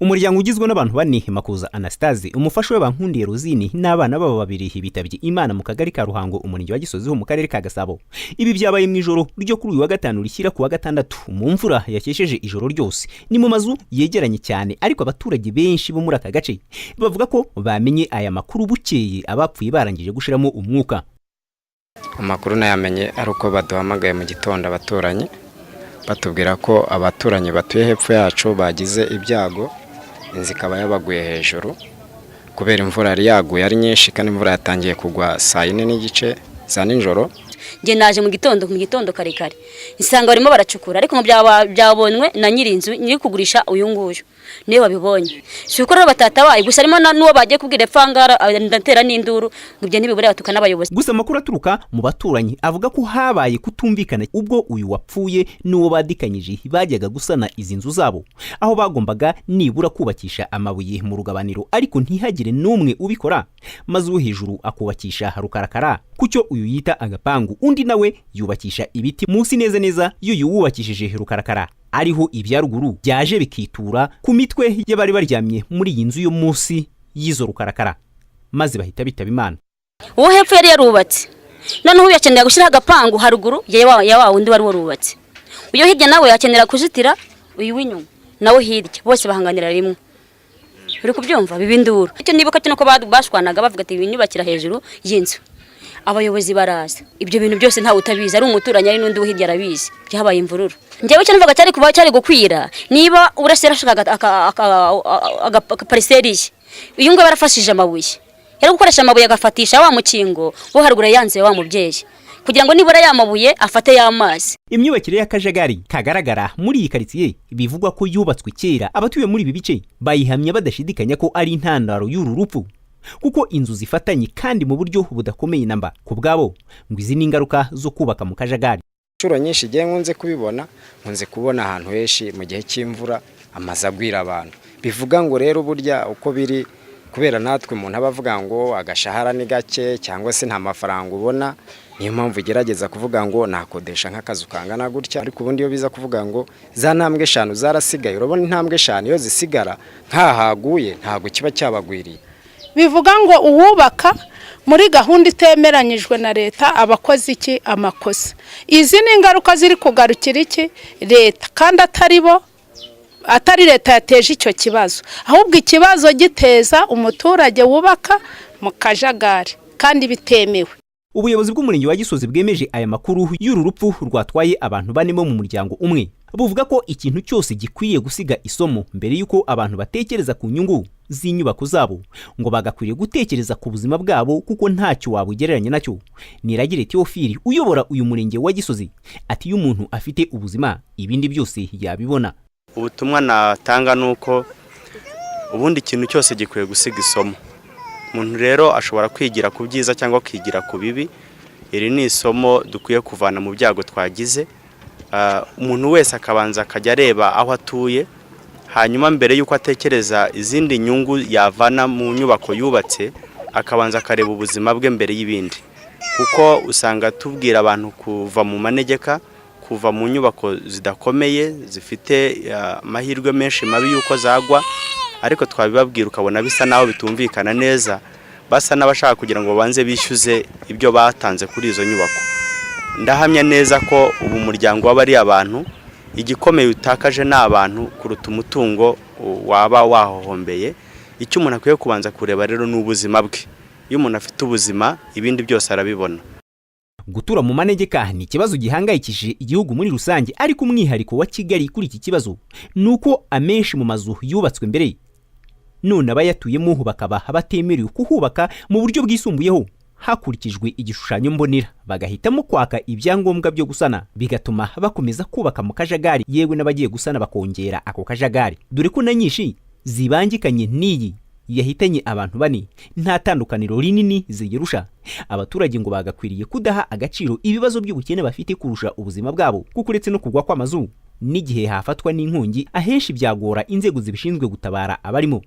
Umuryango ugizwe n'abantu bane, Makuza Anastase, umufasha we Bankundiye Rosine n'abana babo babiri bitabye Imana mu kagari ka Ruhango, umurenge wa Gisozi ho mu karere ka Gasabo. Ibi byabaye mu ijoro ryo kuri uyu wa gatanu rishyira ku wa gatandatu mu mvura yakesheje ijoro ryose. Ni mu mazu yegeranye cyane, ariko abaturage benshi bo muri aka gace bavuga ko bamenye aya makuru bukeye abapfuye barangije gushiramo umwuka. Amakuru nayamenye ari uko baduhamagaye mu gitondo abaturanyi batubwira ko abaturanyi batuye hepfo yacu bagize ibyago, inzu ikaba yabaguye hejuru kubera imvura yari yaguye ari nyinshi, kandi imvura yatangiye kugwa saa 4 n'igice za nijoro. Nge naje mu gitondo kare isanga barimo baracukura, ariko mu byabonwe na nyiri inzu nyiri kugurisha uyu nguyu niwe wabibonye. Si uko batatabaye gusa, arimo nuwo bagiye kubwira epfangara ndatera n'induru ngo ibyo ntibibure batuka n'abayobozi. Gusa amakuru aturuka mu baturanyi avuga ko habaye kutumvikana ubwo uyu wapfuye n'uwo badikanyije bajyaga gusana izi nzu zabo, aho bagombaga nibura kubakisha amabuye mu rugabaniro, ariko ntihagire n'umwe ubikora, maze uwo hejuru akubakisha rukarakara kucyo uyu yita agapangu, undi nawe yubakisha ibiti munsi neza y'uyu wubakishije rukarakara, ariho ibya ruguru byaje bikitura ku mitwe y'abari baryamye muri iyi nzu yo munsi y'izo rukarakara, maze bahita bitaba Imana. Uwo hepfo yari yarubatse, noneho uyu yakenera gushyira agapangu haruguru ya undi wari warubatse. Uyu hirya nawe yakenera kuzitira uyu w'inyuma, nawe hirya, bose bahanganira rimwe. Uri kubyumva bibindura. Icyo nibuka cyo nuko bashwanaga bavuga ati ibinyubakira hejuru y'inzu. Abayobozi baraza, ibyo bintu byose nta utabizi, ari umuturanya ari n'undi hirya arabizi, byabaye imvururu. Ngewe cyo numvaga cyari gukwira niba urasera shaka akapariseri uyu ngo barafashije amabuye, yari gukoresha amabuye agafatisha wa mukingo wo haruguru yanze wa mubyeyi, kugira ngo nibura yamabuye afate y'amazi. Imyubakire y'akajagari kagaragara muri iyi karitsiye bivugwa ko yubatswe kera, abatuye muri ibi bice bayihamya badashidikanya ko ari intandaro y'uru rupfu, kuko inzu zifatanye kandi mu buryo budakomeye namba. Ku bwabo ngo izi n'ingaruka zo kubaka mu kajagari. Inshuro nyinshi igihe nkunze kubona ahantu henshi mu gihe cy'imvura amazi agwira abantu. Bivuga ngo rero burya uko biri, kubera natwe umuntu abavuga ngo agashahara ni gake cyangwa se nta mafaranga ubona, niyo mpamvu ugerageza kuvuga ngo nakodesha nk'akazu kangana gutya, ariko ubundi iyo biza kuvuga ngo za ntambwe 5 zarasigaye, urabona intambwe 5 iyo zisigara ntahaguye ntago kiba cyabagwiriye. Bivuga ngo uwubaka muri gahunda itemeranyijwe na leta abakozi iki amakosa. Izi ni ingaruka ziri kugarukira iki leta, kandi atari leta yateje icyo kibazo, ahubwo ikibazo giteza umuturage wubaka mu kajagari kandi bitemewe. Ubuyobozi bw'umurenge wa Gisozi bwemeje aya makuru y'uru rupfu rwatwaye abantu banemo mu muryango umwe, buvuga ko ikintu cyose gikwiye gusiga isomo mbere yuko abantu batekereza ku nyungu z'inyubako zabo, ngo bagakwiriye gutekereza ku buzima bwabo, kuko ntacyo wabugereranya nacyo. Niragire Theophile uyobora uyu murenge wa Gisozi ati iyo umuntu afite ubuzima ibindi byose yabibona. Ubutumwa natanga nuko ubundi ikintu cyose gikwiye gusiga isomo. Umuntu rero ashobora kwigira ku byiza cyangwa kwigira ku bibi. Iri ni isomo dukwiye kuvana mu byago twagize. Umuntu wese akabanza akajya areba aho atuye, hanyuma mbere yuko atekereza izindi nyungu yavana mu nyubako yubatse, akabanza akareba ubuzima bwe mbere y'ibindi, kuko usanga tubwira abantu kuva mu manegeka, kuva mu nyubako zidakomeye zifite amahirwe menshi mabi yuko zagwa, ariko twabibabwira ukabona bisa naho bitumvikana neza, basa n'abashaka kugira ngo banze bishyuze ibyo batanze kuri izo nyubako. Ndahamya neza ko ubu umuryango w'abari abantu igikomeye utakaje n'abantu kuruta umutungo waba wahohombeye. Icyo umuntu akwiye kubanza kureba rero n'ubuzima bwe. Iyo umuntu afite ubuzima ibindi byose arabibona. Gutura mu manegeka ni ikibazo gihangayikishije igihugu muri rusange, ariko umwihariko wa Kigali kuri iki kibazo nuko amenshi mu mazu yubatswe mbere none abayatuyemo bakaba batemerewe kuhubaka mu buryo bwisumbuyeho hakurikijwe igishushanyo mbonera, bagahitamo kwaka ibyangombwa byo gusana, bigatuma bakomeza kubaka mu kajagari, yewe n'abagiye gusana bakongera ako kajagari, dore ko na nyinshi zibangikanye n'iyi yahitanye abantu bane, nta tandukaniro rinini zigirusha. Abaturage ngo bagakwiriye kudaha agaciro ibibazo by'ubukene bafite kurusha ubuzima bwabo, kuko uretse no kugwa kw'amazu n'igihe hafatwa n'inkongi ahenshi byagora inzego zibishinzwe gutabara abarimo.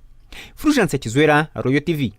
Fulgence Kizwera, RoyalTV.